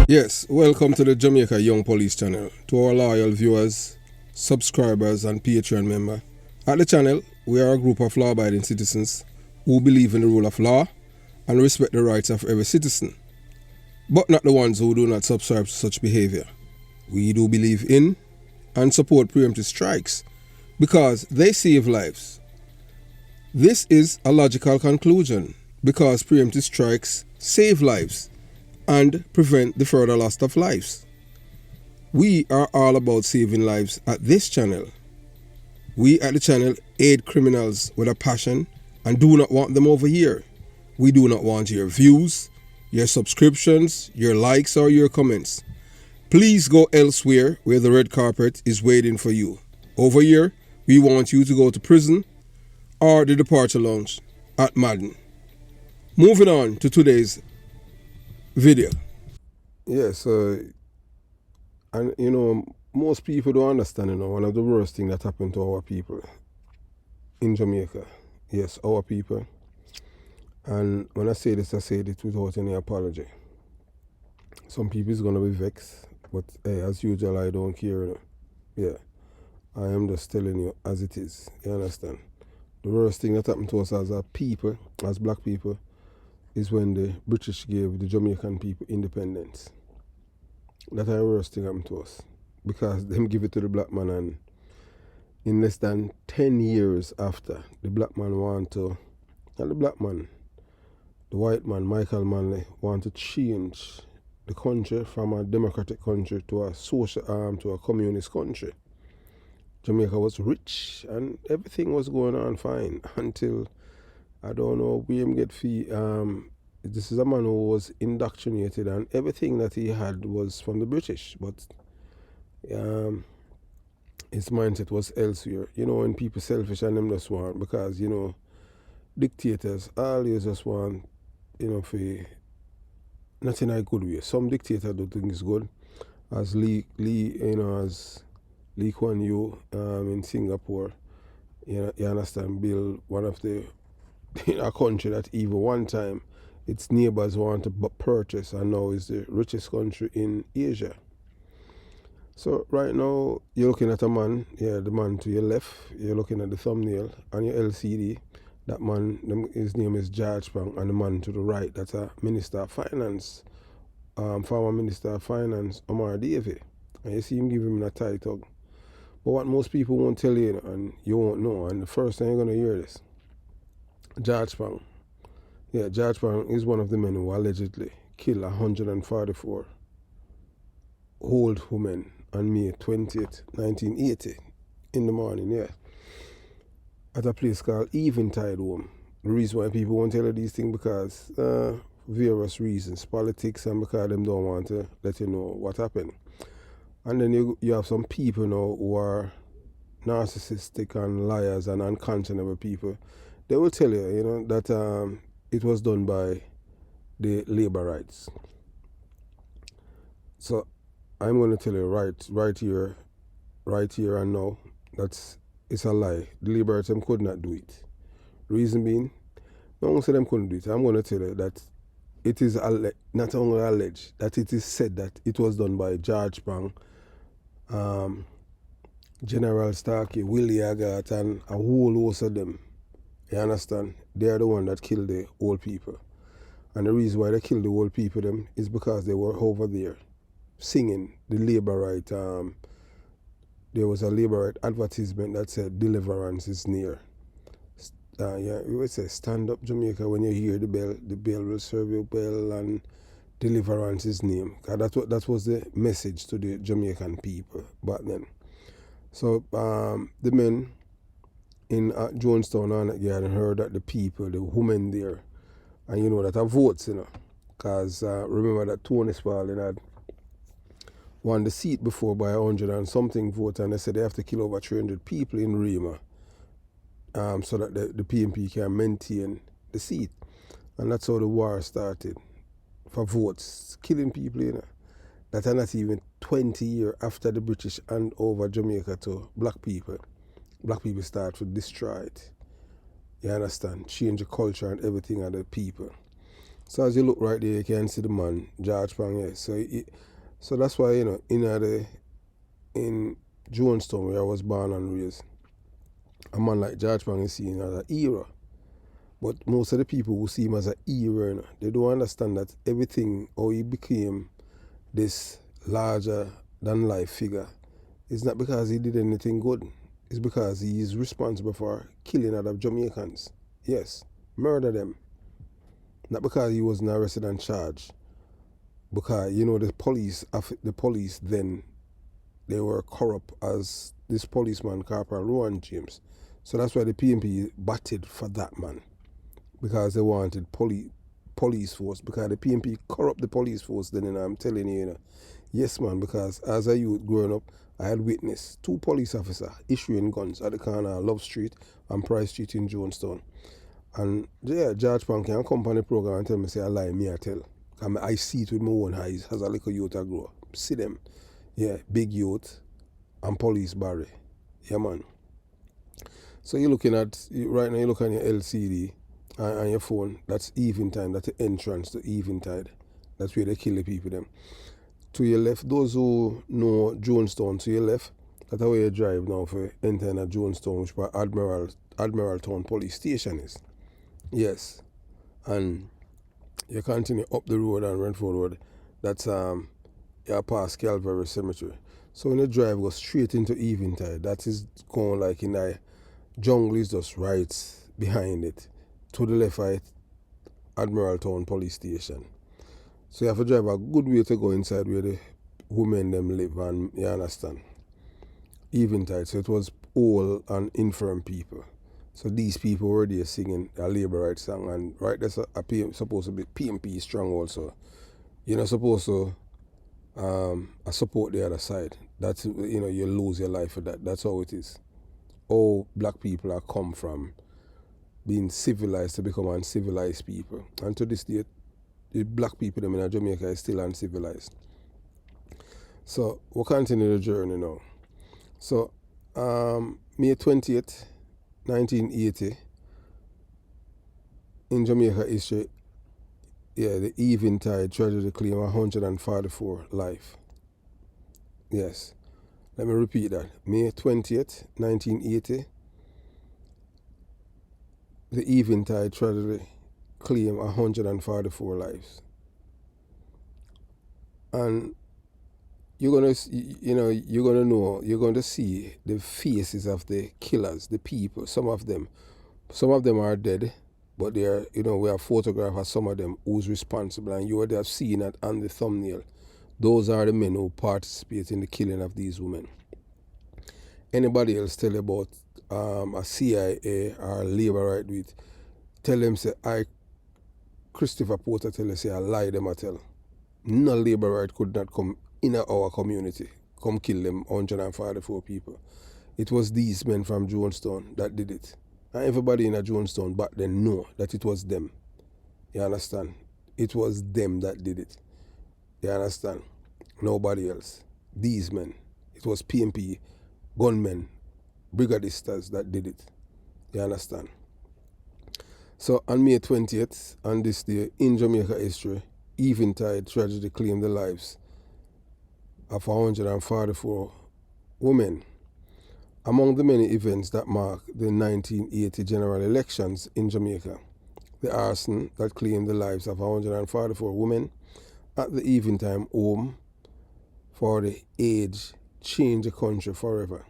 Yes, welcome to the Jamaica Young Police channel. To our loyal viewers, subscribers and Patreon member. At the channel, we are a group of law-abiding citizens who believe in the rule of law and respect the rights of every citizen, but not the ones who do not subscribe to such behavior. We do believe in and support preemptive strikes because they save lives. This is a logical conclusion because preemptive strikes save lives and prevent the further loss of lives. We are all about saving lives at this channel. We at the channel aid criminals with a passion and do not want them over here. We do not want your views, your subscriptions, your likes or your comments. Please go elsewhere where the red carpet is waiting for you. Over here, we want you to go to prison or the departure lounge at Madden. Moving on to today's video. Yes, and most people don't understand, one of the worst things that happened to our people in Jamaica. Yes, our people. And when I say this, I say it without any apology. Some people is going to be vexed, but hey, as usual, I don't care. Yeah, I am just telling you as it is. You understand? The worst thing that happened to us as a people, as black people, is when the British gave the Jamaican people independence. That's the worst thing happened to us. Because them give it to the black man, and in less than 10 years after, the black man the white man, Michael Manley, want to change the country from a democratic country to a to a communist country. Jamaica was rich and everything was going on fine until, I don't know, William get fee. This is a man who was indoctrinated and everything that he had was from the British, but his mindset was elsewhere. When people selfish and them just want, because, dictators always just want, for not in a good way. Some dictators do things good, as Lee Kuan Yew in Singapore. You understand, build one of the a country that even one time its neighbors want to purchase, and now is the richest country in Asia. So right now you're looking at a man, the man to your left, you're looking at the thumbnail on your LCD. That man, his name is George Pang, and the man to the right, that's a Minister of Finance, former Minister of Finance, Omar Davey. And you see him give him a title. But what most people won't tell you, and you won't know, and the first time you're going to hear this, George Pang. Yeah, George Pang is one of the men who allegedly killed 144 old women on May 20th, 1980, in the morning, at a place called Eventide home. The reason why people won't tell you these things because various reasons, politics, and because them don't want to let you know what happened. And then you have some people now who are narcissistic and liars and unconscionable people. They will tell you, that it was done by the labor rights. So I'm going to tell you right here and now, it's a lie. The labor rights them could not do it. Reason being, no one said them couldn't do it. I'm going to tell you that it is not only alleged, that it is said that it was done by George Pang, General Starkey, Willie Agat, and a whole host of them. You understand? They are the one that killed the old people. And the reason why they killed the old people them is because they were over there singing the labor right. There was a labor right advertisement that said deliverance is near. We would say stand up Jamaica when you hear the bell will serve you well, and deliverance is near. That was the message to the Jamaican people back then. So the men in Jonestown and Garden heard that the people, the women there, and that are votes, because remember that Tony Spalding had won the seat before by 100 and something votes, and they said they have to kill over 300 people in Rima so that the PNP can maintain the seat. And that's how the war started, for votes, killing people, that are not even 20 years after the British hand over Jamaica to black people. Black people start to destroy it. You understand? Change the culture and everything of the people. So as you look right there, you can see the man, George Pang, yeah. So that's why, in Jonestown, where I was born and raised, a man like George Pang is seen as a hero. But most of the people who see him as a hero, they don't understand that everything, how he became this larger than life figure, is not because he did anything good. It's because he is responsible for killing other Jamaicans. Yes, murder them. Not because he wasn't arrested and charged. Because, the police then, they were corrupt as this policeman, Corporal Rowan James. So that's why the PNP batted for that man. Because they wanted police force. Because the PNP corrupt the police force then, I'm telling you, Yes, man, because as a youth growing up, I had witnessed 2 police officers issuing guns at the corner of Love Street and Price Street in Jonestown. And yeah, George Pang can come on the program and tell me, say, I lie, me I tell. I see it with my own eyes as a little youth I grow up. See them. Yeah, big youth and police barry. Yeah, man. So you're looking at, right now you look on your LCD and your phone, that's Eventide, that's the entrance to Eventide. That's where they kill the people them. To your left, those who know Jonestown, to your left, that's where you drive now for entering Jonestown, which where Admiraltown Police Station is. Yes. And you continue up the road and Renford Road, that's you pass Calvary Cemetery. So when you drive, go straight into Eventide. That is going like in the jungle is just right behind it. To the left, right, Admiraltown Police Station. So you have to drive a good way to go inside where the women them live, and you understand. Eventide. So it was old and infirm people. So these people were there singing a labor rights song, and right there's supposed to be PMP strong also. You're not supposed to support the other side. That's you lose your life for that. That's how it is. All black people are come from being civilized to become uncivilized people. And to this day, the black people in Jamaica is still uncivilized. So we'll continue the journey now. So May 20th, 1980, in Jamaica history, the Eventide tragedy claimed 144 life. Yes. Let me repeat that. May 20th, 1980, the Eventide tragedy claimed 144 lives. And you're gonna see the faces of the killers, the people. Some of them are dead, but they are, we have photographs of some of them who's responsible, and you would have seen that on the thumbnail. Those are the men who participate in the killing of these women. Anybody else tell you about a CIA or labor right with, tell them say Christopher Porter tell you say I lie them I tell. No labor right could not come in our community, come kill them 144 people. It was these men from Jonestown that did it. And everybody in Jonestown back then know that it was them. You understand? It was them that did it. You understand? Nobody else. These men. It was PMP, gunmen, brigadistas that did it. You understand? So on May 20th, on this day, in Jamaica history, Eventide tragedy claimed the lives of 144 women. Among the many events that mark the 1980 general elections in Jamaica, the arson that claimed the lives of 144 women at the Eventide home for the age changed the country forever.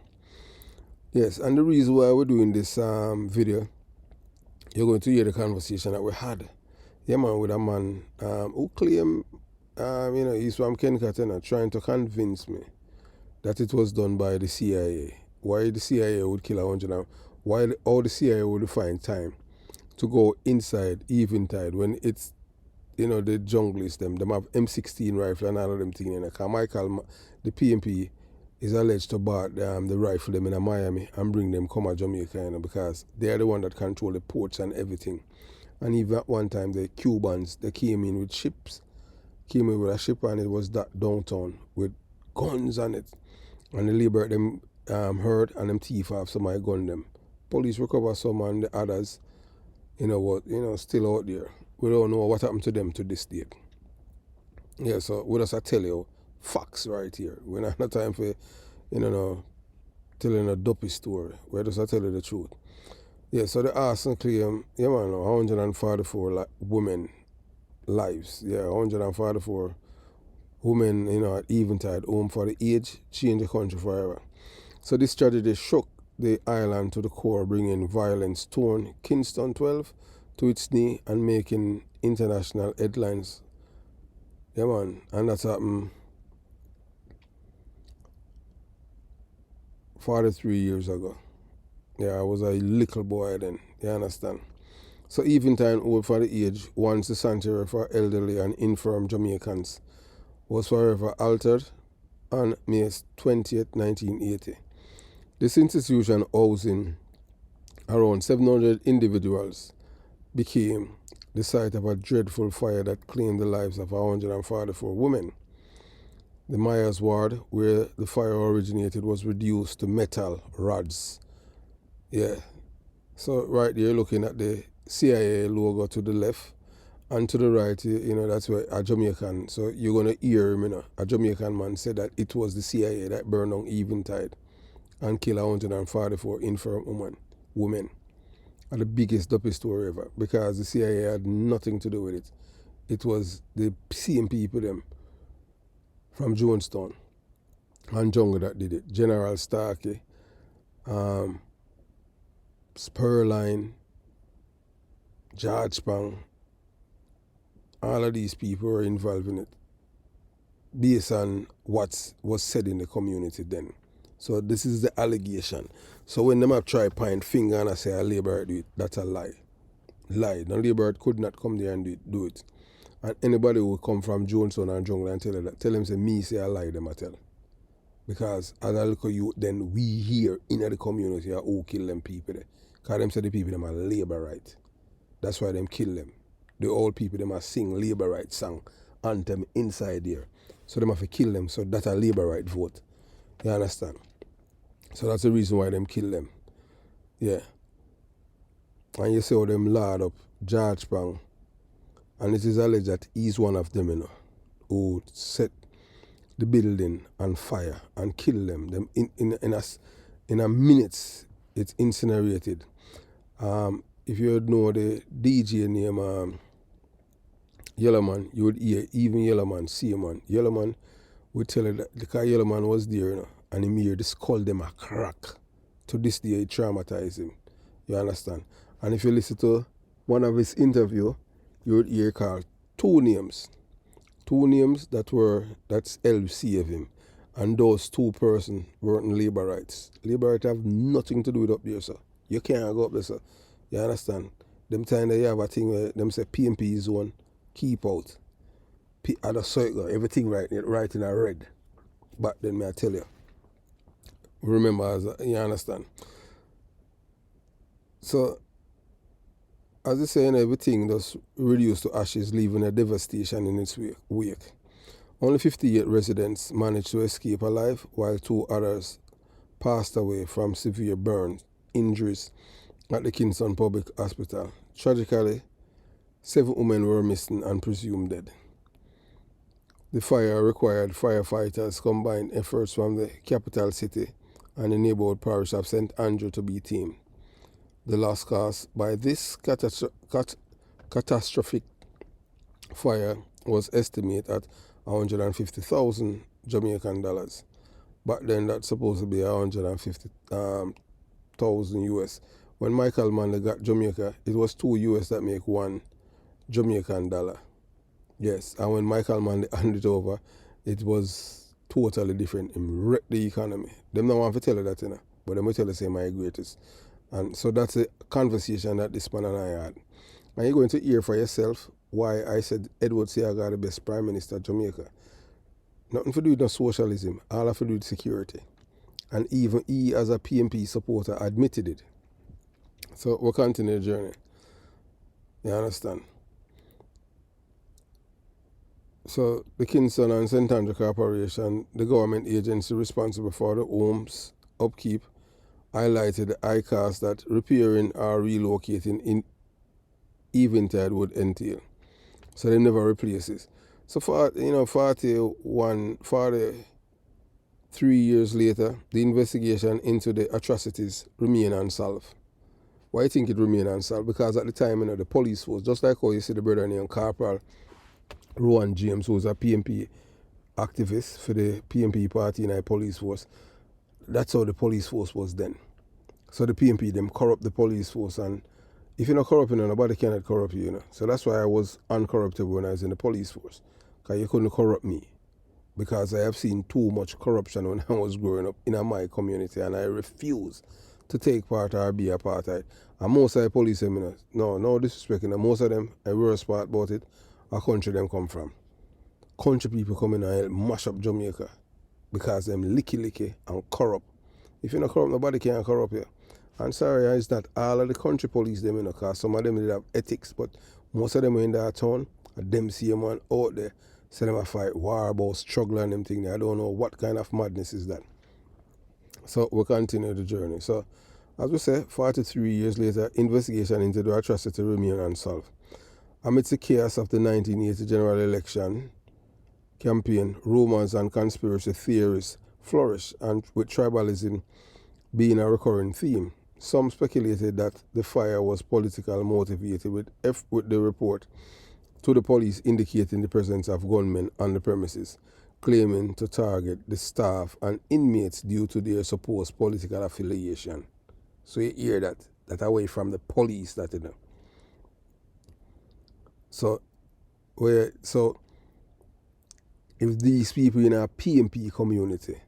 Yes, and the reason why we're doing this video, you're going to hear the conversation that we had. Yeah, man, with a man who claimed, he's from Kenkatana, trying to convince me that it was done by the CIA. Why the CIA would kill 100, why all the CIA would find time to go inside Eventide when it's, the jungle is them have M16 rifle and all of them things. Michael, the PMP, is alleged to buy the rifle them in Miami and bring them come to Jamaica, because they are the one that control the ports and everything. And even at one time, the Cubans, they came in with ships, came in with a ship, and it was that downtown with guns on it. And the labor them hurt, and them thief off somebody gun them. Police recover some, and the others, still out there. we don't know what happened to them to this date. Yeah, so we just tell you facts right here. We don't have time for, telling a dopey story. We just tell you the truth. Yeah, so the arson claim, 144 women lives. Yeah, 144 women, at Eventide home for the age, change the country forever. So this tragedy shook the island to the core, bringing violence torn Kingston 12 to its knee and making international headlines. Yeah, man, and that's happened 43 years ago. Yeah, I was a little boy then, you understand? So Eventide, old for the age, once the sanctuary for elderly and infirm Jamaicans, was forever altered on May 20th, 1980. This institution, housing around 700 individuals, became the site of a dreadful fire that claimed the lives of 144 women. The Myers ward, where the fire originated, was reduced to metal rods. Yeah. So right there, you're looking at the CIA logo to the left, and to the right, that's where a Jamaican. So you're gonna hear him, a Jamaican man said that it was the CIA that burned down Eventide and killed 144 infirm women. And the biggest dopey story ever, because the CIA had nothing to do with it. It was the same people them from Jonestown and Jungle that did it. General Starkey, Spurline, George Spang, all of these people were involved in it based on what was said in the community then. So this is the allegation. So when them have tried point finger and I say a labourer do it, that's a lie. Lie. The labourer could not come there and do it. And anybody who come from Jonestown and Jungle and tell her that, tell them say me say a lie, them I tell. Because as a little youth, then we here in the community are who kill them people there. Because them say the people them are labour right. That's why them kill them. The old people them are sing labour right song anthem inside there. So them have to kill them. So that's a labour right vote. You understand? So that's the reason why them kill them. Yeah. And you see how them lard up George Spang. And it is alleged that he's one of them, who set the building on fire and kill them. Them in a minute, it's incinerated. If you know the DJ name Yellowman, you would hear even Yellowman, see man. Yellowman would tell you that because Yellowman was there, and he hear the skull them a crack. To this day, it traumatized him. You understand? And if you listen to one of his interview, you would hear called two names that's helped save him. And those two persons weren't labor rights. Labor rights have nothing to do with up there, sir. You can't go up there, sir. You understand? Them time that you have a thing where them say PMP zone, keep out. At a circle, everything right in a red. But then may I tell you. Remember, you understand? So, as I say, everything just reduced to ashes, leaving a devastation in its wake. Only 58 residents managed to escape alive, while 2 others passed away from severe burn injuries at the Kingston Public Hospital. Tragically, 7 women were missing and presumed dead. The fire required firefighters' combined efforts from the capital city and the neighborhood parish of St. Andrew to be tamed. The loss caused by this catastrophic fire was estimated at 150,000 Jamaican dollars. Back then, that's supposed to be 150,000 US. When Michael Manley got Jamaica, it was 2 US that make 1 Jamaican dollar. Yes, and when Michael Manley handed it over, it was totally different. It wrecked the economy. Them don't want to tell you that, but them will tell you say my greatest. And so that's a conversation that this man and I had. And you're going to hear for yourself why I said Edward Seaga the best Prime Minister of Jamaica. Nothing to do with no socialism, all have to do with security. And even he, as a PMP supporter, admitted it. So we'll continue the journey. You understand? So the Kingston and St. Andrew Corporation, the government agency responsible for the homes upkeep, highlighted the high cost that repairing or relocating in Eventide would entail. So they never replace it. So 43 years later, the investigation into the atrocities remain unsolved. Why I think it remain unsolved? Because at the time, the police force, just like how you see the brother named Corporal Rowan James, who was a PMP activist for the PMP party in the police force, that's how the police force was then. So the PMP, them corrupt the police force, and if you're not corrupt, nobody cannot corrupt you, So that's why I was uncorruptible when I was in the police force, because you couldn't corrupt me. Because I have seen too much corruption when I was growing up in my community, and I refuse to take part or be a part of it. And most of the police, no disrespect, most of them, I worst part about it, our country them come from. Country people come in and help mash up Jamaica because them licky and corrupt. If you're not corrupt, nobody can corrupt you. And sorry, it's not all of the country police them, because some of them did have ethics, but most of them are in that town, and them see a man out there, say them a fight war about struggle and them thing. I don't know what kind of madness is that. So we'll continue the journey. So as we say, 43 years later, investigation into the atrocity remain unsolved. Amidst the chaos of the 1980 general election campaign, rumors and conspiracy theories flourish, and with tribalism being a recurring theme. Some speculated that the fire was politically motivated, with the report to the police indicating the presence of gunmen on the premises, claiming to target the staff and inmates due to their supposed political affiliation. So you hear that away from the police, that So if these people in a PMP community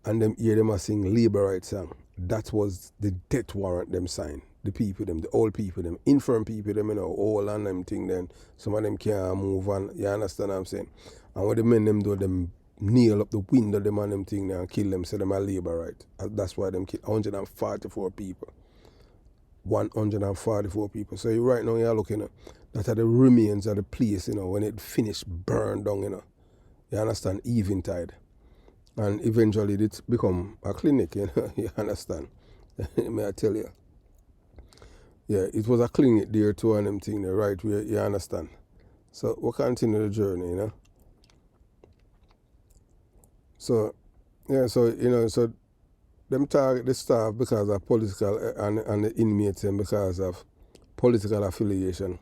and them hear them a sing labor rights song, that was the death warrant them sign. The people them, the old people them, infirm people them, all and them thing then. Some of them can't move on, you understand what I'm saying? And what the men them do, them nail up the window them and them thing and kill them, say them a labor right. That's why them kill 144 people. 144 people. So right now you're looking at that are the remains of the place, when it finished burned down, You understand? Eventide. And eventually it become a clinic, You understand? May I tell you? Yeah, it was a clinic there too and them thing, right where, you understand? So we'll continue the journey, So, so them target the staff because of political and the inmates and because of political affiliation.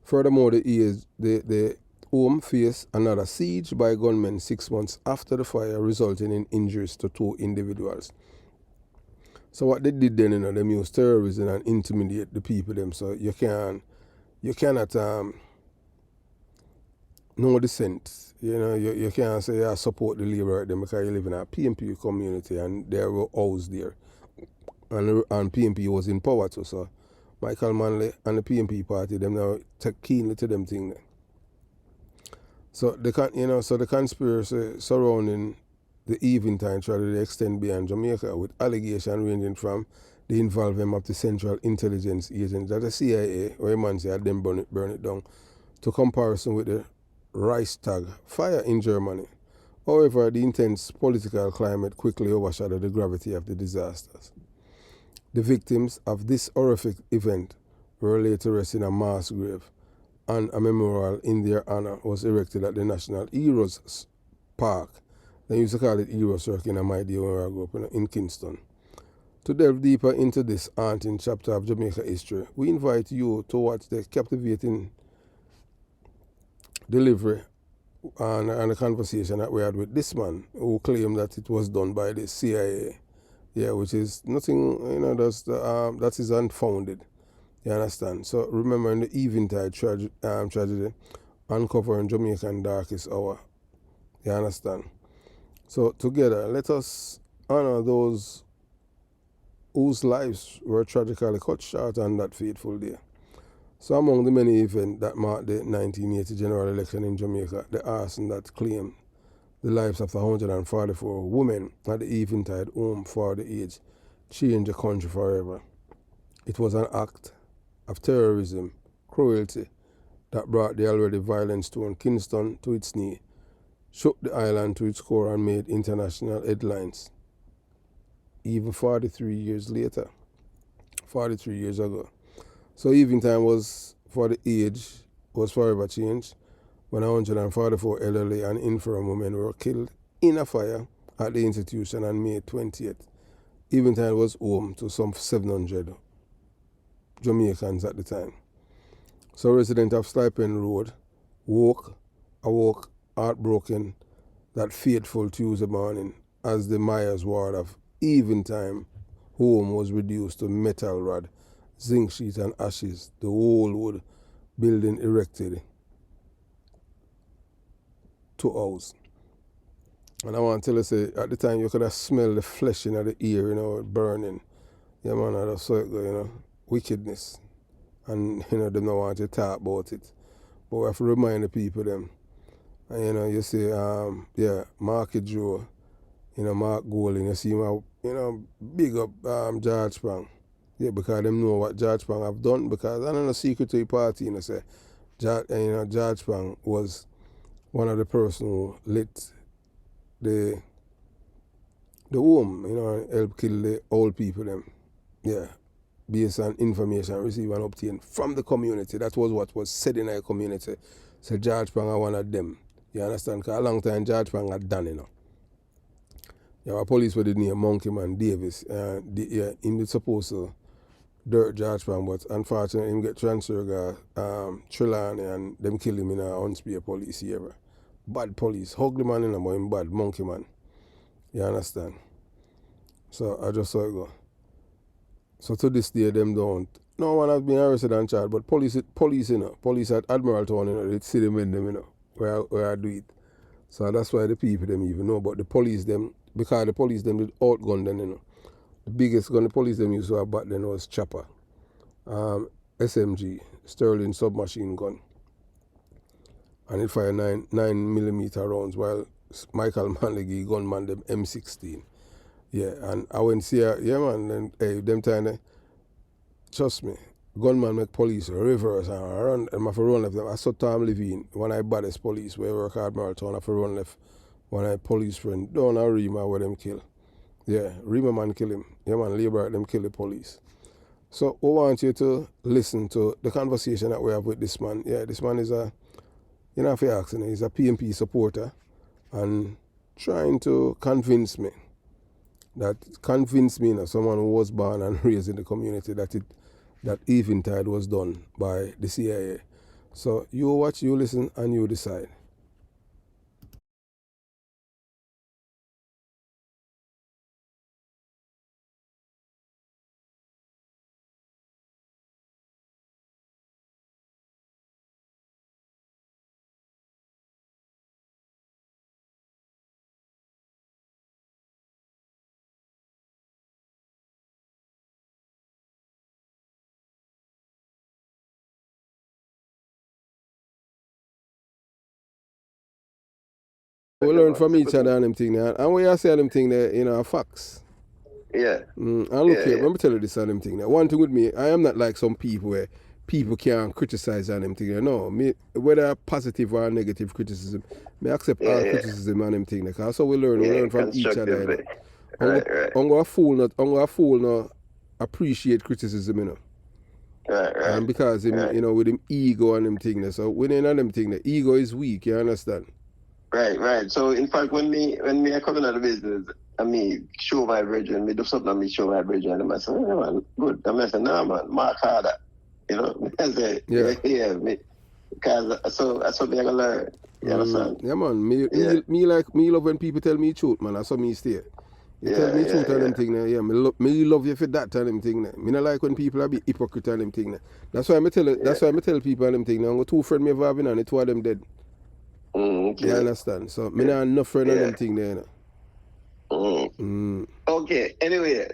Furthermore, the home faced another siege by gunmen 6 months after the fire, resulting in injuries to 2 individuals. So what they did then, them use terrorism and intimidate the people them. So you cannot no dissent. You can't say I support the labor them because you live in a PMP community and there were housed there. And PMP was in power too. So Michael Manley and the PMP party, them now take keenly to them thing. So the conspiracy surrounding the Eventide tragedy extend beyond Jamaica, with allegations ranging from the involvement of the Central Intelligence Agency, that the CIA, or a man say had them burn it down, to comparison with the Reichstag fire in Germany. However, the intense political climate quickly overshadowed the gravity of the disasters. The victims of this horrific event were laid to rest in a mass grave, and a memorial in their honor was erected at the National Heroes Park. They used to call it Heroes Circle in my day when I grew up in Kingston. To delve deeper into this haunting chapter of Jamaica history, we invite you to watch the captivating delivery and a conversation that we had with this man who claimed that it was done by the CIA. Yeah, which is nothing, that is unfounded. You understand? So remembering the Eventide tragedy, uncovering Jamaican darkest hour. You understand? So together, let us honor those whose lives were tragically cut short on that fateful day. So among the many events that marked the 1980 general election in Jamaica, the arson that claimed the lives of 144 women at the Eventide home for the aged changed the country forever. It was an act of terrorism, cruelty, that brought the already violent storm Kingston to its knee, shook the island to its core, and made international headlines. Even 43 years later, 43 years ago. So Eventide was, for the age was forever changed when 144 elderly and infirm women were killed in a fire at the institution on May 20th. Eventide was home to some 700 Jamaicans at the time. So residents of Stipend Road awoke heartbroken that fateful Tuesday morning as the Myers ward of Eventide home was reduced to metal rod, zinc sheet and ashes. The whole wood building erected to house. And I want to tell you, say, at the time you could have smelled the flesh in the ear, you know, burning. Yeah, man, I just saw it go, you know, wickedness. And, you know, they don't want to talk about it. But we have to remind the people them. And, you know, you see, Marky Joe, you know, Mark Golding, you see him, you know, big up George Spang. Yeah, because them know what George Spang have done. Because I don't know, secret to the party, you know, say, George Spang was one of the person who lit the home, you know, and help kill the old people them. Yeah. Based on information received and obtained from the community. That was what was said in our community. So George Pang are one of them. You understand? Because a long time George Pang had done, you know. Yeah, police were the name Monkey Man Davis. Him was supposed to dirt George Pang, but unfortunately him get transferred Trelawney and them kill him in a unspear police here. Bad police. Hug the man in a boy, him bad Monkey Man. You understand? So I just saw it go. So to this day, them don't. No one has been arrested and charged, but police, you know, police at Admiraltown, you know, they see them in them, you know, where I do it. So that's why the people them even know. But the police them, because the police them did outgun them, you know. The biggest gun the police them used to have back then was Chopper, SMG, Sterling submachine gun, and it fired 9mm rounds, while Michael Manley gunman them M16. Yeah, and I went see her, yeah man, and hey, them time, trust me, gunman make police reverse and run, and I have to run left them. I saw Tom Levine, one of the baddest police, where I work at Admiraltown, I have to run left one of the police friend, down a Rima where them kill. Yeah, Rima man kill him. Yeah man, labor them kill the police. So we want you to listen to the conversation that we have with this man. Yeah, this man is a, you know, if you ask, he's a PMP supporter and trying to convince me, you know, someone who was born and raised in the community, that Eventide was done by the CIA. So you watch, you listen, and you decide. We learn from each other and them thing there. And when you say them thing there, you know, facts. Yeah. And look here, let me tell you this and them thing there. One thing with me, I am not like some people where people can't criticize and them thing there. No, me, whether positive or negative criticism, me accept all criticism and them thing there. Because so we learn from each other. You know. Right. I'm going to fool not appreciate criticism, you know. Right. And because him, you know, with him ego and them thing there. So when in them thing there, ego is weak, you understand? Right. So in fact, when me I come into the business, I mean, show my brethren, me do something and me show my brethren, and I say, oh, man, good. And I say, nah, man, mark harder. You know, I say, me, because so me I gonna learn. You understand? Yeah, man. Me love when people tell me truth, man. That's how me stay. You tell me truth and them thing there. Yeah, me love you for that and them thing there. Me not like when people are be hypocrite and them thing there. That's why I tell people and them thing there. I got two friends me ever having and the two of them dead. Okay. You understand? So me not enough friend and them thing there, you know. Okay. Anyway,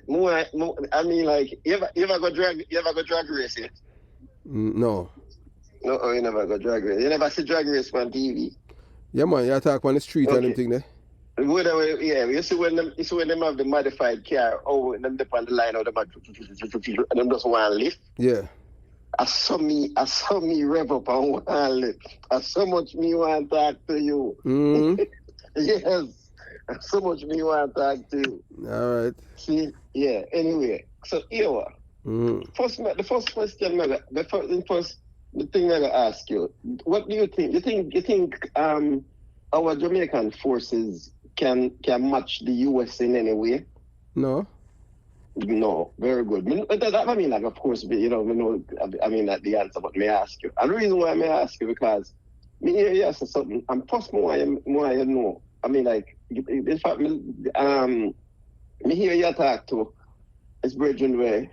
I mean, like, you ever go drag race yet? No. No, you never go drag race. You never see drag race on TV. Yeah, man. You talk on the street and them thing there. You see when them have the modified car, them dip on the line, or them and them just want to lift. Yeah. I saw me rev up on one lip. I so much me want to talk to you. Yes. So much me want to talk to you. All right. See? Yeah. Anyway. So here we are. The first question, the thing I gotta ask you, what do you think? You think our Jamaican forces can match the US in any way? No. No, very good. I mean, like, of course, you know, I mean, that the answer, but may I ask you? And the reason why I may ask you, because me hear you say something, and plus more I know. I mean, like, in fact, me hear you talk to his brethren where,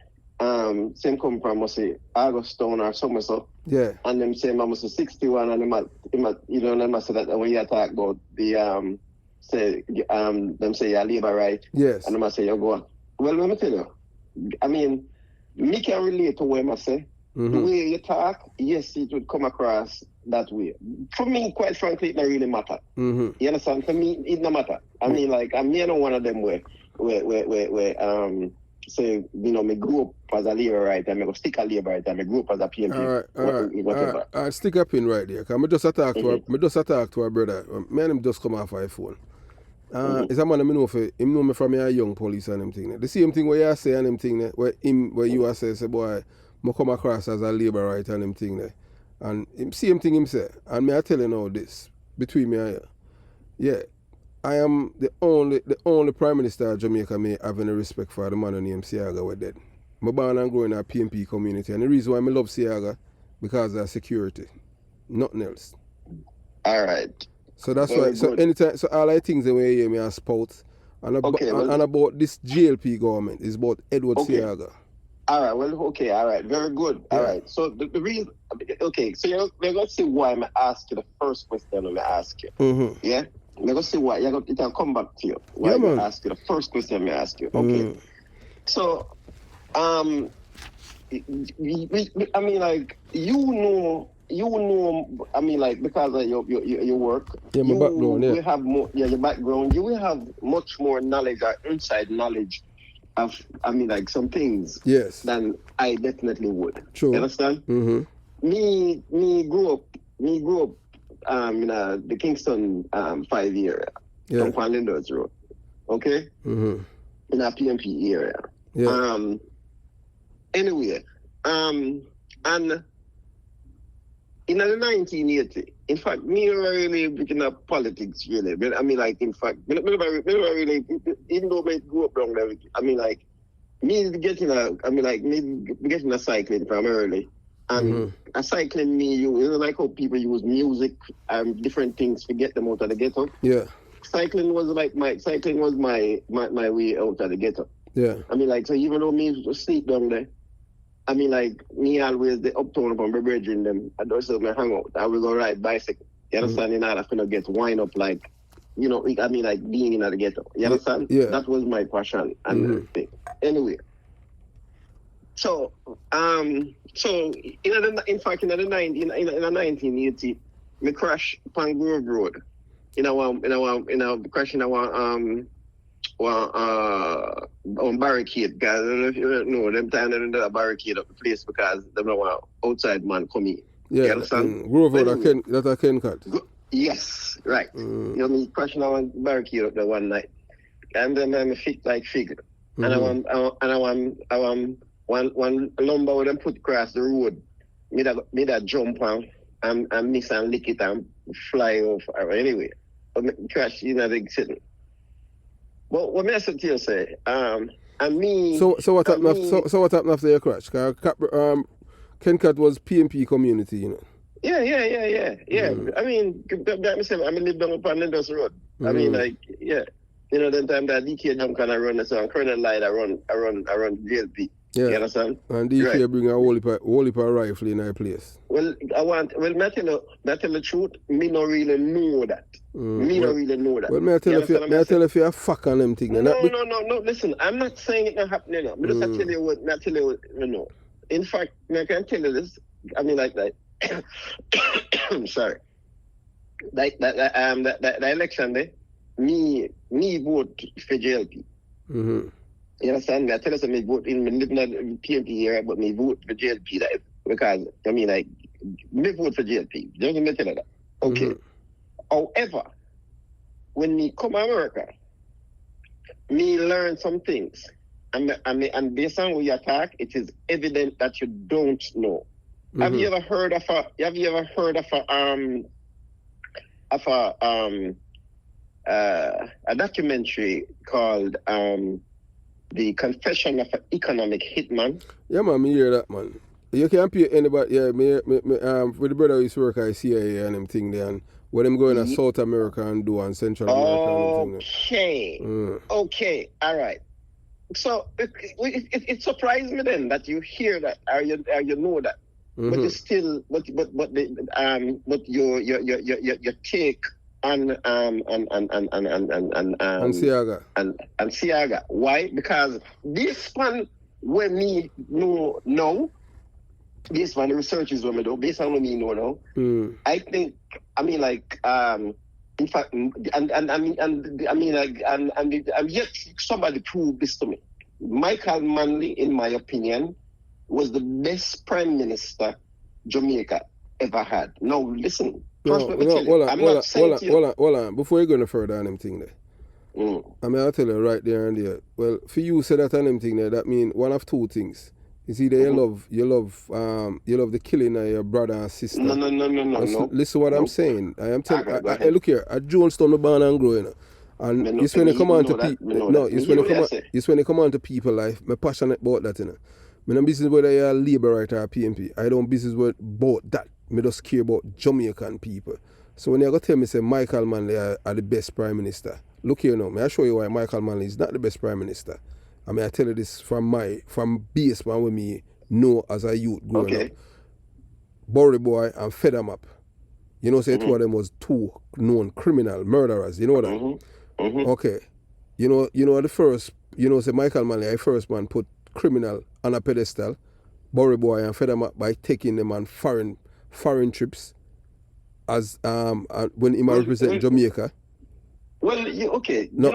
same come from, must say, Augustown or somewhere, so. Yeah. And them say, I must say 61, and them must say that when you talk about the, them say you're labor right. Yes. And them must say you're going. Well, let me tell you, I mean, me can relate to what I say. Mm-hmm. The way you talk, yes, it would come across that way. For me, quite frankly, it don't really matter. Mm-hmm. You understand? For me, it don't matter. I mean, like, I'm not one of them where say, you know, me grew up as a labor right, and me go stick a labor right, and me grew up as a PMP. All right. Stick up in right there. Cause I just attack to our brother. Me and him just come off our phone. It's a man I know me from a young police and them thing. The same thing where you say and them thing where you are say boy, I come across as a labor right and them thing there. And him same thing him say. And me I tell you now this between me and you. Yeah. I am the only Prime Minister of Jamaica may have any respect for the man named Siaga were dead. I'm born and growing in a PMP community, and the reason why I love Siaga because of security. Nothing else. All right. So that's why. So anytime, so all the things that we hear me as spout and about this GLP government is about Edward Siaga. All right. Well, okay. All right. Very good. All right. So the reason. Okay. So we're gonna see why I'm asking you the first question I'm gonna ask you. Mm-hmm. Yeah. We're gonna see why. It can come back to you. Why I'm gonna ask you the first question I'm gonna ask you. Okay. So, I mean, like, you know, I mean, like, because of your work, my background, you have more, your background, you will have much more knowledge or inside knowledge of, I mean, like, some things than I definitely would. True. You understand? Mm-hmm. Me grew up in the Kingston 5 area, on Linders Road, okay? Mm-hmm. In a PMP area. Yeah. Anyway, and in the 1980, in fact, me never really beginning of politics, really. I mean, like, in fact, me never really, even though I grew up down there, I mean, like, me getting a cycling from early. And a cycling like how people use music and different things to get them out of the ghetto. Yeah. Cycling was my way out of the ghetto. Yeah. I mean, like, so even though me sleep down there, I mean, like, me always the uptown from my brethren them, I don't say me hang out. I will go ride bicycle. You understand? In order to get wind up, like, you know, I mean, like, being in the ghetto. You understand? Yeah. That was my passion and everything. Anyway. So, in the 1980, me crash upon Grove Road. Crashing on barricade, guys. I don't know if you know them time they a barricade up the place because they don't want outside man come in. Yeah, you understand? Grove Road that I can cut. Yes, right. You know me crashing on barricade up there one night. And then I'm fit like figure. And I want one lumber with them put across the road. Me that jump on and miss and lick it and fly off. Anyway, crash in the sitting. But what I said to you say, and me. So what happened after your crash? Kencat was PMP community, you know. Yeah. I mean, I live down upon Linders Road. I mean, like, yeah. You know, the time that DK jump kind of run the song, Colonel Light, I run GLP. Yeah. You understand? And DK bring a whole heap of rifle in our place. Well, I tell the truth, me not really know that. Not really know that. Well, may I tell if you're a fuck on them thing. No, listen, I'm not saying it not happening now. I just tell you what, you know. In fact, I can tell you this, I mean, like that. Sorry. The election day, me vote for JLP. You understand me? I tell us that me vote in the PMP area, but me vote for JLP because I mean, like, me vote for JLP. Just me tell you that. Okay. However, when me come to America, me learn some things, and based on what you attack, it is evident that you don't know. Have you ever heard of a documentary called The Confession of an Economic Hitman? Yeah, man, me hear that, man. You can't pay anybody. Yeah, me with the brother who used to work at CIA and them thing there, and what them going to South America and do and Central America and them thing there. Okay, all right. So it surprised me then that you hear that or you know that, but you still but your take on Siaga. And Siaga. Why? Because this one when me know based on the researches when me do, based on what me know now, I think in fact, and yet somebody proved this to me. Michael Manley, in my opinion, was the best prime minister Jamaica ever had. Now, listen. Hold on. Before you go no further on them thing there. I'll tell you right there and there. Well, for you say that on them thing there, that means one of two things. It's either you love the killing of your brother and sister. No. Listen what I'm saying. I am telling. Look here. At Jonestown, I'm born and growing. And it's when they come on to people. No, it's when they come on to people life. I'm passionate about that. I'm not business whether you're a Labour writer or PMP. I don't business about that. I just care about Jamaican people. So when you go tell me say Michael Manley are the best prime minister, look here now. May I show you why Michael Manley is not the best prime minister. I mean, I tell you this from base man with me know as a youth growing up. Bory Boy and Fed 'em Up. You know, say two of them was two known criminal murderers. You know that? Okay. You know the first. You know, say Michael Manley, the first man put criminal on a pedestal. Bory Boy and Fed 'em Up by taking them on foreign trips as when he represent Jamaica. Well, okay. No.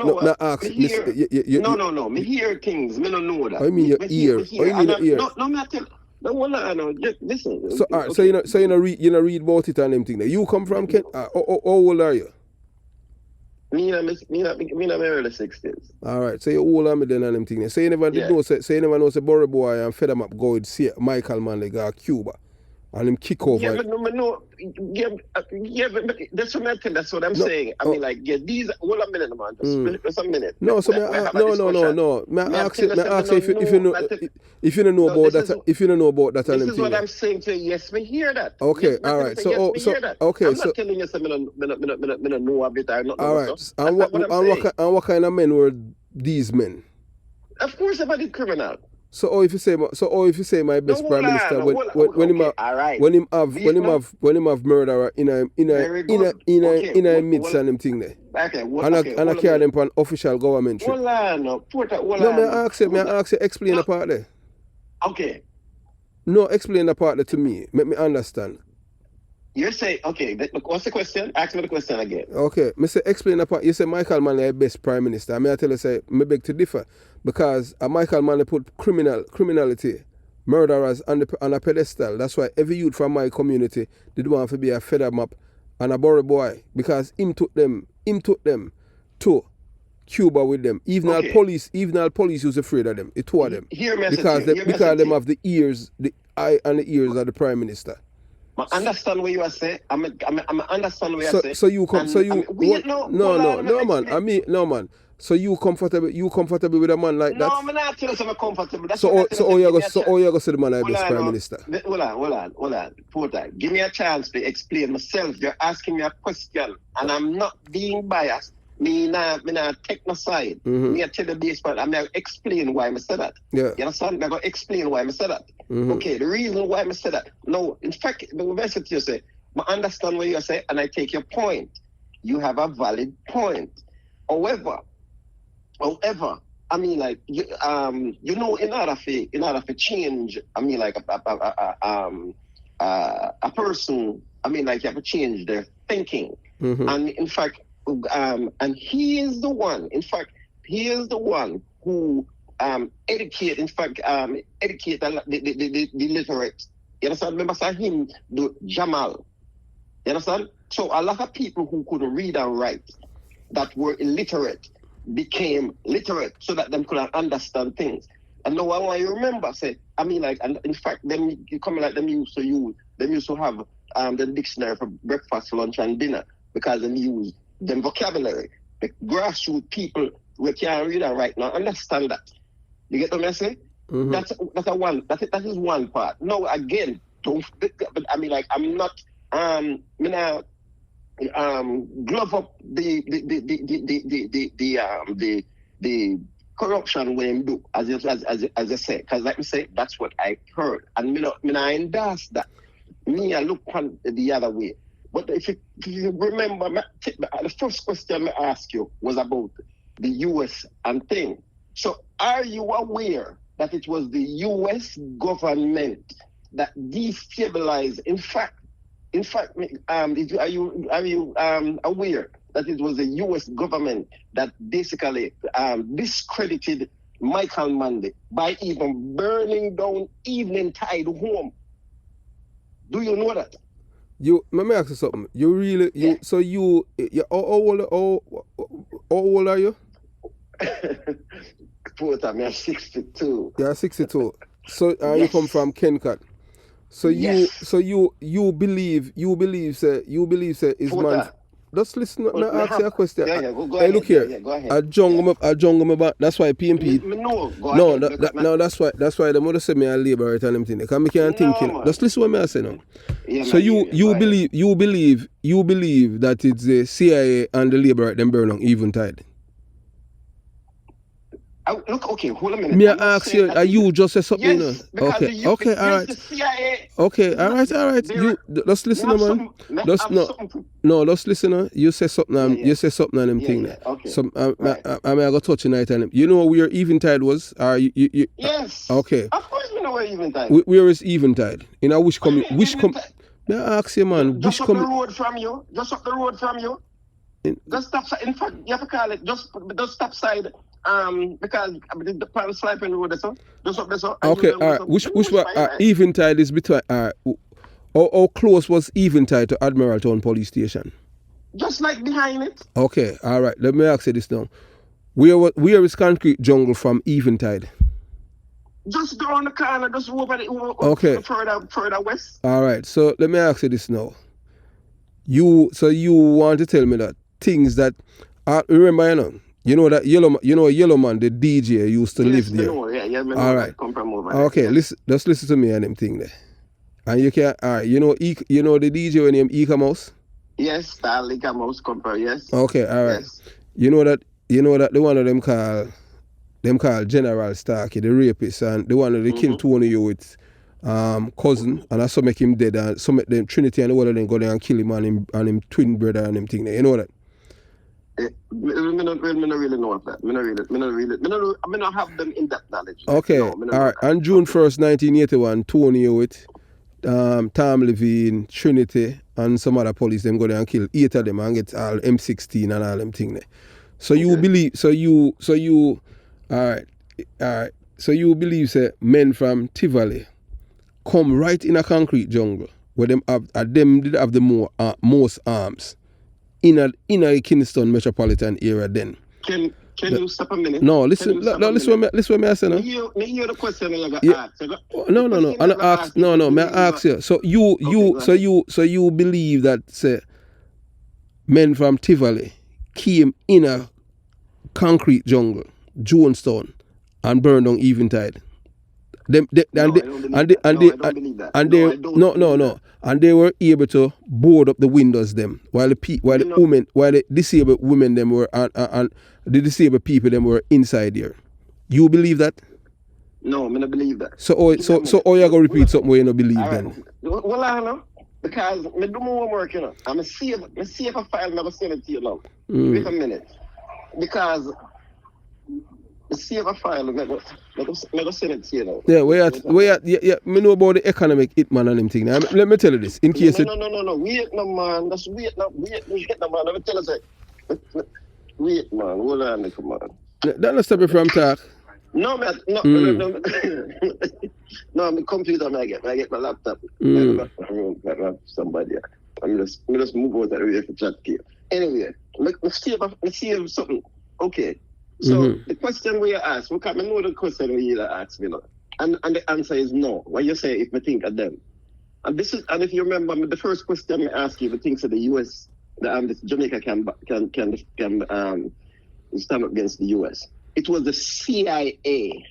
Me hear things. Me don't know that. I mean your ear. No, me tell. No. Listen. So, alright. So you know read about it and them thing. You come from Kent. How old are you? Me in my early 60s. All right. So you older than me then and them thing. So you never know. Say you never know. Say Bory Boy and Fed 'em Up go and see Michael Manley go to Cuba. And him kick over. But that's what I think. That's what I'm saying. I mean, like, these. Hold a minute, man. Just a minute. No. So no. May I ask you if you know about that? If you don't know about that, this is what I'm saying to you. Yes, we hear that. Okay, all right. So okay. I'm not telling you something. I don't know a bit. All right. And what kind of men were these men? Of course, everybody criminal. So if you say my best prime minister when him have murderer in a midst and them thing there. Okay. And I carry them on official government trip. Hold on. May I ask you explain the part there. Okay. No, explain the part there to me. Make me understand. You're saying, okay, what's the question? Ask me the question again. Okay, me say explain the part. You say Michael Manley best prime minister. I tell you say me beg to differ. Because Michael Manley put criminality, murderers on a pedestal. That's why every youth from my community did want to be a Fed 'em Up and a Bory Boy. Because him took them to Cuba with them. Even our police was afraid of them. The two of them. Because them have the ears, the eye and the ears of the prime minister. I understand what you are saying. I understand what you are saying. So you come. No, man. So you comfortable with a man like that? No, I'm not telling you I'm comfortable. So you go say the man I best prime minister? Hold on. Porter, give me a chance to explain myself. You're asking me a question, and I'm not being biased. Me not take no side. Me I tell the base part. I'm gonna explain why I said that. Yeah. You understand? I'm gonna explain why I said that. Okay, the reason why I said that. No, in fact, the message you say, I understand what you say, and I take your point. You have a valid point. However, I mean, like in order to change, I mean, like a person, I mean, like you have to change their thinking, and in fact, and he is the one. In fact, he is the one who educate the illiterate. You understand? Remember, say him do Jamal. You understand? So a lot of people who couldn't read and write, that were illiterate, became literate so that them could understand things. And now I want you remember, say, I mean, like, and in fact, them coming like them used to have the dictionary for breakfast, lunch, and dinner because they use them vocabulary. The grassroots people we can't read that right now understand that. You get what I'm saying? Mm-hmm. That is one part. No, again, don't. But I mean, like, I'm not. Glove up the corruption when do as I say, because like me say, that's what I heard, and me I endorse that. Me I look on the other way. But if you remember, the first question I asked you was about the U.S. and thing. So are you aware that it was the U.S. government that destabilized? In fact, are you aware that it was the U.S. government that basically discredited Michael Manley by even burning down Eventide home? Do you know that? Let me ask you something. So how old are you? I'm 62. You're 62. So yes. You come from Kencut. So you believe is man. Just listen. Let me ask you a question. Go ahead. Look here. Yeah, go ahead. A jungle. That's why PMP. That's why the mother said me a labor and everything. Because me can't think. Just listen what me I say now. Yeah, so you believe that it's the CIA and the labor them burn on Eventide. Look, okay, hold a minute. Me ask you, are you just say something? Yes, okay, all right. The CIA. Okay, all right. You just listen, man. Just listen. You say something. You say something on them thing. Yeah, okay. So I go touch tonight on him. You know where Eventide was? You? Yes. Okay. Of course, we know where Eventide. Where is Eventide? In a which community? May I ask you, man? Just up the road from you. Just Just stop. In fact, you have to call it just stop side. Because the pan sliping road is so just up there so. Okay, which one? Eventide is between. How close was Eventide to Admiraltown Police Station? Just like behind it. Okay, all right. Let me ask you this now. Where is Concrete Jungle from Eventide? Just go on the corner, just over further west. All right. So let me ask you this now. You want to tell me that things that remember you know that yellow man, the DJ used to live there. Yeah, all right. Come from over okay, there. Just listen to me and them thing there. And you can you know the DJ when him Eka Mouse? Yes, Star Eka Mouse compare, yes. Okay, all right. Yes. You know that the one of them called General Starkey, the rapist, and the one that they killed two of you with cousin, and I saw make him dead, and some of them Trinity and the one of them go there and kill him and him twin brother and them thing there. You know that? I don't really know of that. I don't have them in that knowledge. Okay, all right. On June 1st, 1981, Tony Hewitt, Tom Levine, Trinity, and some other police, them go there and kill 8 of them and get all M16 and all them thing there. So you believe? All right. So you believe, say, men from Tivoli come right in a concrete jungle where them did have the most arms. In a Kingston metropolitan area then. Can you stop a minute? No, listen what me I say now. You hear the question I ask. No. May I ask you. So you believe that say men from Tivoli came in a concrete jungle, Jonestown, and burned on Eventide. And they were able to board up the windows them while the disabled women them were and the disabled people them were inside there. You believe that? No, I don't believe that. So you gonna repeat something where you don't believe then? Well, I know because I do my homework, you know. I'm a save a file and I'm send it to you now. Wait a minute, because. Save a file, let me send it to you now. Yeah, me know about the economic hitman and them thing. Now, let me tell you this, in case No, wait no man, just wait no man, let me tell you something. Wait man, hold on, come on. Don't stop you from talk. No, man, no, my computer, I get my laptop. Somebody, I'm just move out of the way for chat here. Anyway, let's see something. Okay. So the question we ask, we can't know the question we ask, you know. And the answer is no. What you say if we think of them. And this is, and if you remember the first question I asked you, if you think of the US, Jamaica can stand up against the US. It was the CIA.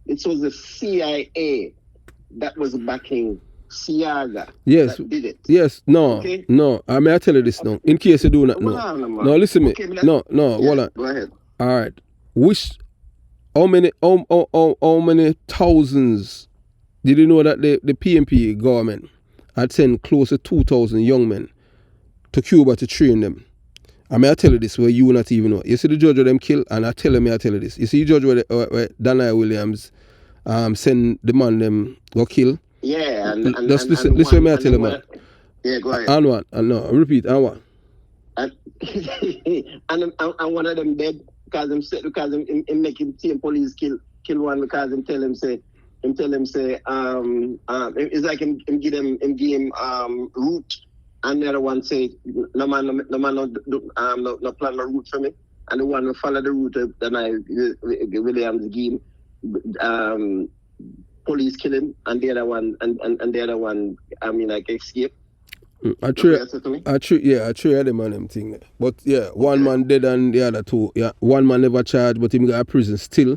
It was the CIA that was backing Siaga. Yes. That did it. Yes. No. Okay? No. I may I tell you this now. In case you do not know. No, listen okay, me. No. Hold on. Go ahead. All right. How many thousands did you know that the PNP government had sent close to 2,000 young men to Cuba to train them? I may I tell you this where you will not even know. You see the judge of them kill, and I tell you this. You see the judge where Daniel Williams send the man them go kill. Yeah, just listen me I tell you, man. Yeah, go ahead. And what? And no, repeat. And what? And one of them dead because him make him team police kill one because him tell him say it's like him give him route, and the other one say no man no plan no route for me, and the one who follow the route that Williams give him, police kill him, and the other one and the other one like escape. I true them on them thing. But yeah, one man dead and the other two. Yeah, one man never charged, but him got a prison still,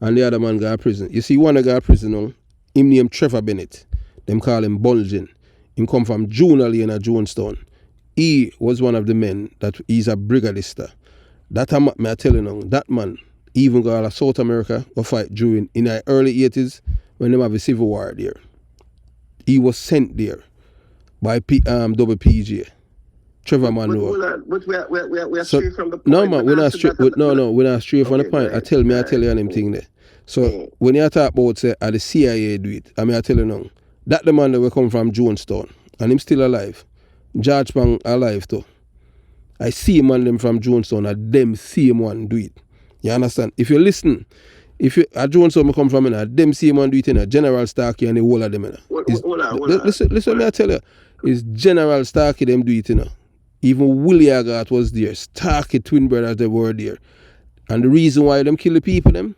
and the other man got a prison. You see, one got a prison now. Him named Trevor Bennett. Them call him Bulgin. Him come from Junior Lane at Jonestown. He was one of the men that he's a brigadista. That may I tell you now, that man even got out of South America or fight during in the early 80s when they have a civil war there. He was sent there by WPG. Trevor Monroe. But we're straight from the point. No man, we're not straight. We're not straight from the point. I tell you on them thing there. So when you talk about say the CIA do it, I tell you now, that the man that will come from Jonestown and him still alive. George Pang alive too. I see him and them from Jonestown and them same one do it. You understand? If you listen, if you at Jonestown come from them same one do it in General Starkey and the whole of them. Listen me I tell you, it's General Starkey them do it Even Willie Agat was there. Starkey twin brothers they were there. And the reason why them kill the people them,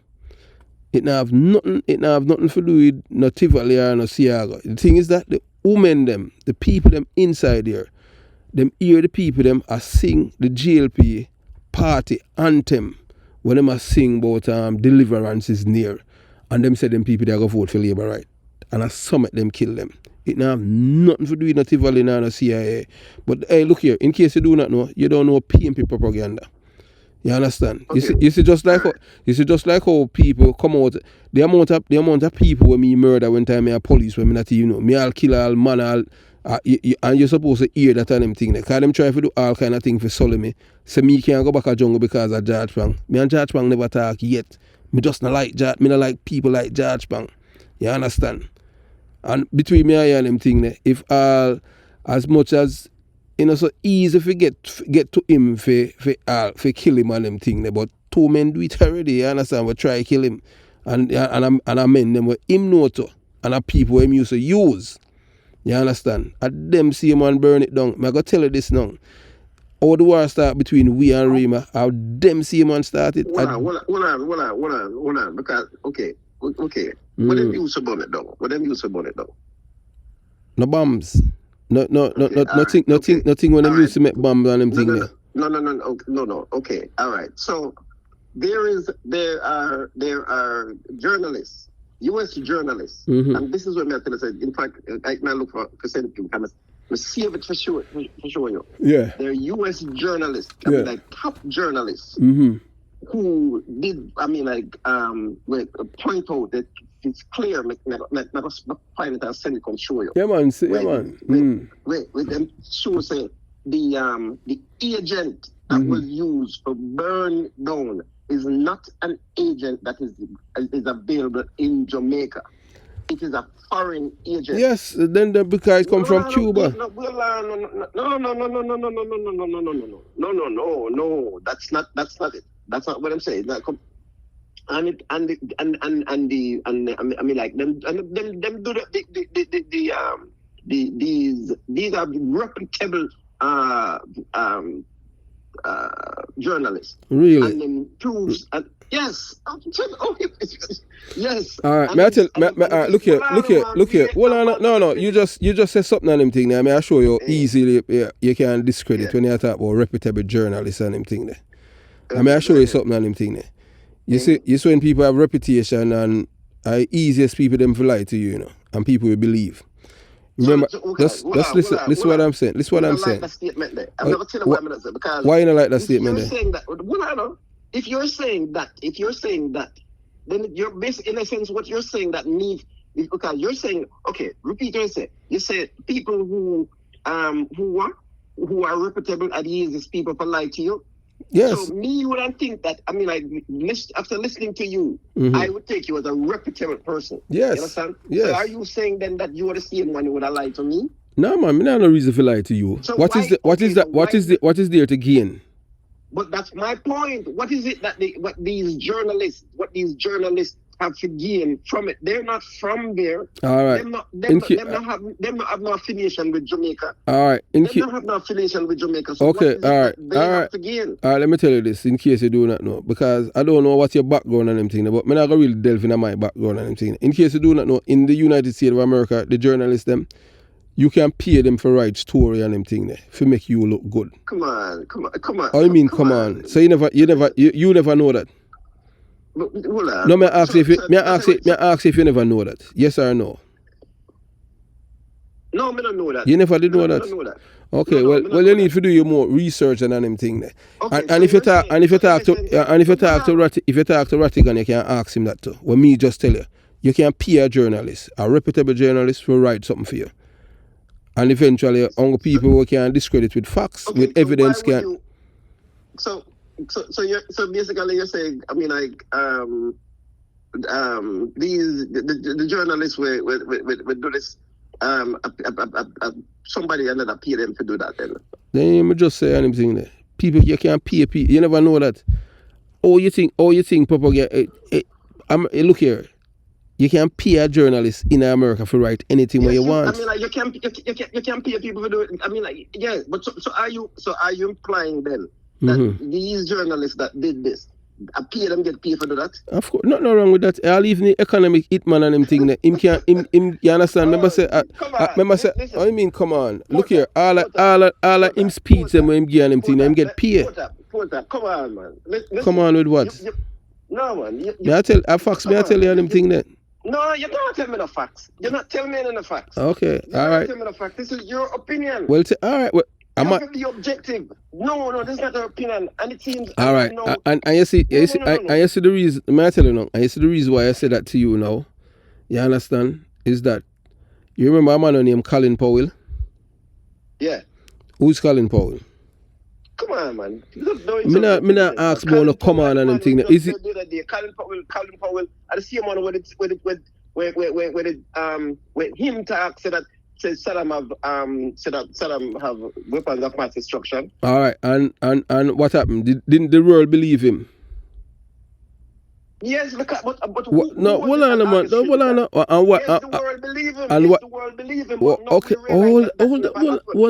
it have nothing to do with no Tivoli or no Siaga. The thing is that the women them, the people them inside there, them hear the people them are sing the GLP party anthem when them are sing about deliverance is near. And them say them people they go vote for Labour right. And I summit them kill them. It have nothing to do with no Tivoli or no CIA. But hey, look here, in case you do not know, you don't know PNP propaganda. You understand? Okay. You see just like how people come out, the amount of people when me murder when time me a police when me not even know. Me all kill all man all and you're supposed to hear that and them thing there. Cause them try to do all kind of thing for sully me. So me can't go back a jungle because of George Pang. Me and George Pang never talk yet. Me just not like George, me not like people like George Pang. You understand? And between me and them thing there, if all as much as so easy to get to him for kill him and them thing there, but two men do it already, you understand? We try to kill him. And I men them were him know to and a people him used to use. You understand? And them see him and burn it down. I gotta tell you this now. How the war start between we and Rima, how them see him and started. Hold on, because okay. What them use to burn it down? No bombs. Nothing when them used to make bombs and them thing there. No. Okay, all right. So there are journalists, U.S. journalists, and this is what I'm going to say. In fact, I might look for percentage. I save it for sure you. Yeah. They're U.S. journalists, like top journalists, who did point out that it's clear. Not find it and send it and show you. Yeah, man. With them show say the agent that was used for burn down is not an agent that is available in Jamaica. It is a foreign agent. Yes, then the guys come from Cuba. No. That's not it. That's not what I'm saying. These are reputable journalist. Really? And then proves, yes. Yes. All right, look here. Well, no. You just said something on them thing there. I mean, I show you easily you can discredit when you talk about reputable journalists and them thing there. I mean, I show you something on them thing there. You see when people have reputation and are easiest people them to lie to you, and people will believe. Remember, just listen. Listen what I'm saying. Listen what I'm saying. That statement there. I'm not telling you what I'm going to say because why you not like that statement there? Saying that, if you're saying that, then you're basically, in a sense, what you're saying that needs, because you're saying, okay, repeat what you say. You say people who are reputable are the easiest people to lie to you. Yes. So me wouldn't think that. I mean, after listening to you, I would take you as a reputable person. Yes. You understand? Yes. So are you saying then that you are the same one who would have lied to me? No, man. Me not no reason to lie to you. So what is there to gain? But that's my point. What is it that what these journalists have to gain from it? They're not from there. All right. Them not have no affiliation with Jamaica. All right. They don't have no affiliation with Jamaica. So okay. What is it that they have to gain? All right. Let me tell you this in case you do not know, because I don't know what's your background and them thing, but I'm not gonna really delve into my background and them thing. In case you do not know, in the United States of America, the journalists them, you can pay them for write story and them thing there to make you look good. Come on. I mean, come on. So you never know that. But, hold on. No, may I ask if you never know that. Yes or no? No, I don't know that. You never did know that. I don't know that. Okay, well, you need to do your more research and them thing there. Okay, and if you talk to Rattigan, you can ask him that too. When me just tell you, you can pay a journalist, a reputable journalist, to write something for you. And eventually, only people who can discredit with facts, with evidence can. So basically, you're saying, I mean, like, the journalists will do this. Somebody another pay them to do that. Then me just say anything there. People, you can't pay people. You never know that. You think, Papa, look here. You can pay a journalist in America for write anything what you want. I mean, like, you can pay people to do it. I mean, like, yes, but so are you implying then that these journalists that did this, pay them get paid for do that? Of course, nothing wrong with that. I'll leave the economic hitman and them thing there. You understand? Remember say, I mean, come on. Look here, all of him speech them when him give them thing, them get paid. Come on, man. Come on with what? No, man. Me I tell you them thing there. No, you don't tell me the facts. You're not telling me any of the facts. Okay, all right. Tell me the facts. This is your opinion. Well, all right. Well, you have to be objective. No, this is not your opinion. And it seems. All right. And you see, I see the reason. May I tell you now? I see the reason why I said that to you now. You understand? Is that you remember a man named Colin Powell? Yeah. Who's Colin Powell? Come on, man. Me not ask about no come on and them thing. Is it? Colin Powell. I the same one with him talk said Saddam have weapons of mass destruction. All right, and what happened? Didn't the world believe him? Yes, but hold on, man. And what? Yes, the world believe him. And yes, the world believe him. Well, okay, hold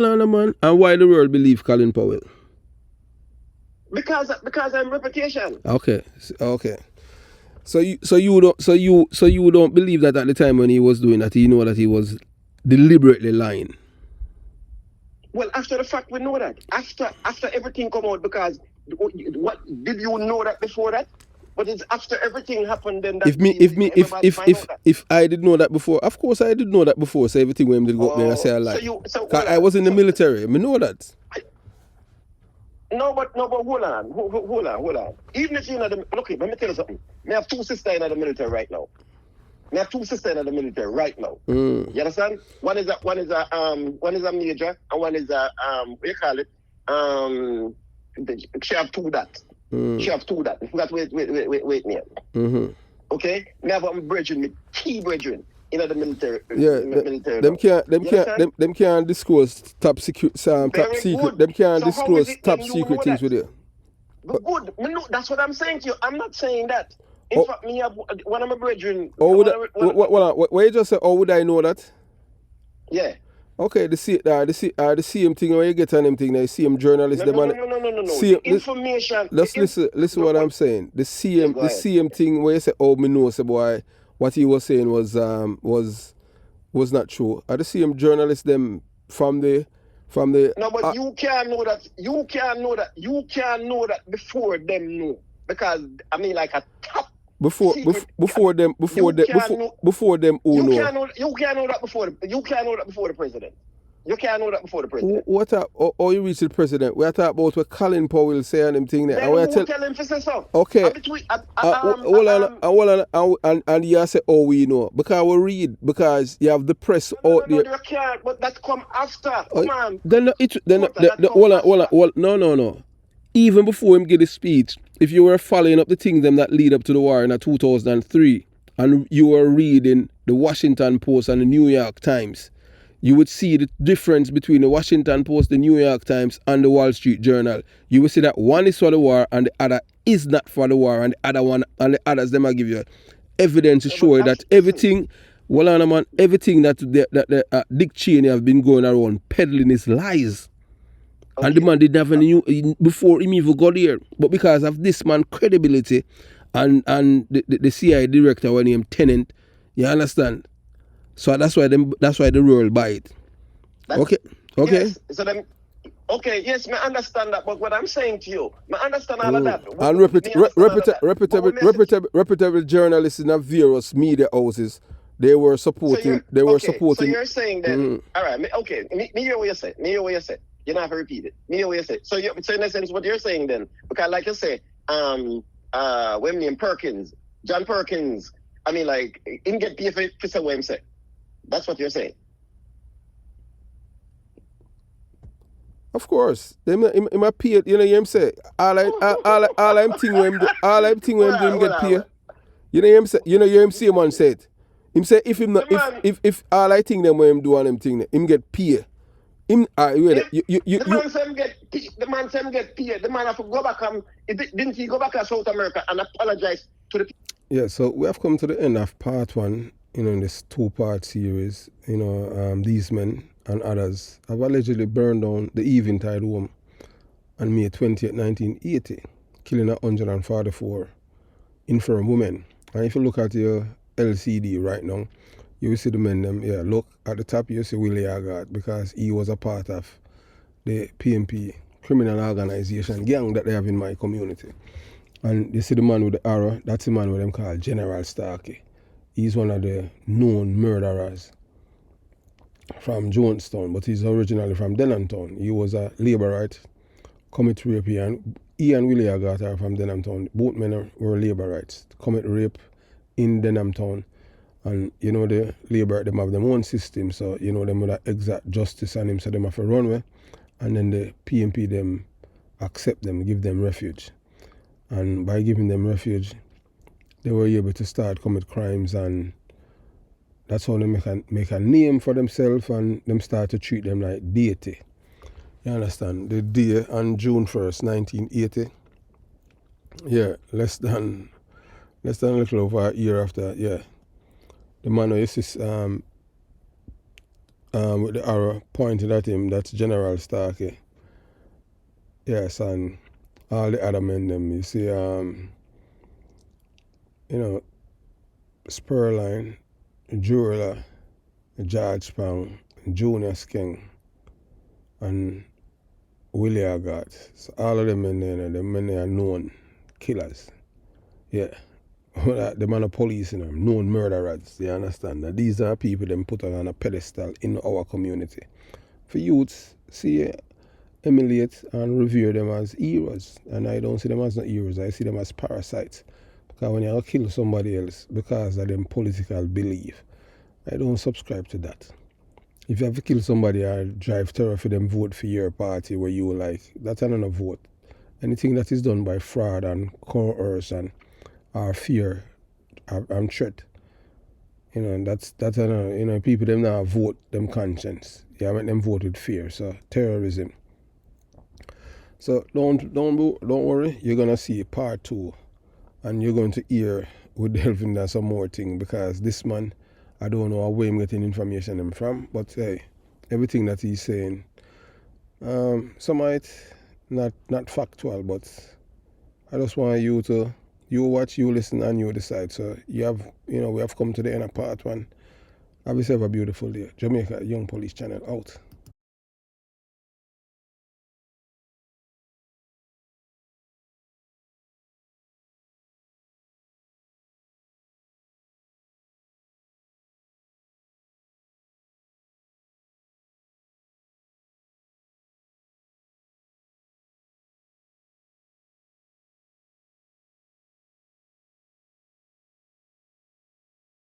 on, man. And why the world believe Colin Powell? Because I'm reputation. Okay. So you don't believe that at the time when he was doing that, you know that he was deliberately lying. Well, after the fact, we know that. After everything come out, because what did you know that before that? But it's after everything happened then that if I did know that before, of course I did know that before. So everything when did go up there and say I lied. I was in the military. I know that. No, but hold on. Even if you're not look, let me tell you something. I have two sisters in the military right now. You understand? One is a major and one is a what you call it? She have two that. She have two that. I forgot wait me. Okay? Me have a brethren, key brethren in the military. Yeah, them can't disclose top secret. Them can't disclose top secret things with you. But good. That's what I'm saying to you. I'm not saying that. In fact, me have one of my brethren. What you just said? Would I know that? Yeah. Okay, the same thing when you get on them thing, the same journalist, No, them no, no, on no, no, no, no, no. same. The information. Let's listen No, what I'm saying. yeah, go The ahead. same thing where you say, oh, me know, say boy, what he was saying was not true. Are the same journalists them from the No, but you can't know that. You can't know that. You can't know that before them know. Because I mean, like a top secret. before them You can't know. before them who You know. can't know. You can't know that before. You can't know that before the president. You can't know that before the president. What or you reach the president? We are talking about what Colin Powell say and them thing there. Then And we are who tell him to say so? okay. Between, Hold on, and you say, oh, we know. Because we read, because you have the press out there. No, you can't, but that come after. Come on. Then hold on, no. Even before him get the speech, if you were following up the things them that lead up to the war in 2003, and you were reading the Washington Post and the New York Times, you would see the difference between the Washington Post, the New York Times, and the Wall Street Journal. You will see that one is for the war and the other is not for the war, and the other one and the others them I give you evidence to show you that everything, everything that Dick Cheney have been going around peddling is lies. Okay. And the man didn't have any before him even got here. But because of this man's credibility and the CIA director when him tenant, you understand? So that's why the world buy it. Okay. Yes. So them. Okay, yes, I understand that, but what I'm saying to you, I understand all of that. And reputable journalists in various media houses, they were supporting. So you're saying then, all right, okay, me hear what you say. You don't have to repeat it. Me hear what you say. So in a sense, what you're saying then, because like you say, William Perkins, John Perkins, I mean, like, him get paid for say what him say. That's what you're saying. Of course, them in my peer, you know what I'm saying. All I'm thinking when him get paid. You know what I'm saying. You know him say man said. Him say if him not if all I think them when him do on them thing, him get paid. Him the man say him get paid. The man say him get paid. The man have to go back didn't he go back to South America and apologize to the people? Yeah, so we have come to the end of part 1, in this 2-part series. These men and others have allegedly burned down the Eventide home on May 20th, 1980, killing 144 infirm women. And if you look at your LCD right now, you will see the men them. Yeah, look at the top, you see Willie Haggard, because he was a part of the PMP criminal organization gang that they have in my community. And you see the man with the arrow, that's the man with them called General Starkey. He's one of the known murderers from Jonestown, but he's originally from Denhamtown. He was a labourite, commit rape, and he and Willie Haggard are from Denhamtown. Both men were labourites, commit rape in Denhamtown. And the labour, them have their own system, so them with that exact justice on him, so them have to run away. And then the PMP them accept them, give them refuge. And by giving them refuge, they were able to start commit crimes, and that's how they make a name for themselves, and them start to treat them like deity. You understand? The day on June 1st, 1980. Yeah, less than a little over a year after, yeah. The man who is with the arrow pointed at him, that's General Starkey. Yes, and all the other men them, you see, Spurline, Jurla, George Spang, Junior Skeng, and Willie Haggard. So all of them men there, the men are known killers. Yeah. The man of police, known murderers, you understand? That these are people them put on a pedestal in our community. For youths, see, emulate and revere them as heroes. And I don't see them as not heroes, I see them as parasites. Because when you kill somebody else because of them political belief, I don't subscribe to that. If you have to kill somebody or drive terror for them vote for your party where you like, that's another vote. Anything that is done by fraud and coercion or fear and threat, that's another, people them now vote them conscience. You make them vote with fear. So terrorism. So don't worry, you're gonna see part 2. And you're going to hear we delve into some more thing, because this man, I don't know where I'm getting information from, but hey, everything that he's saying. Some might not factual, but I just want you watch, you listen, and you decide. So we have come to the end of part one. Have yourself a beautiful day. Jamaica Young Police Channel out.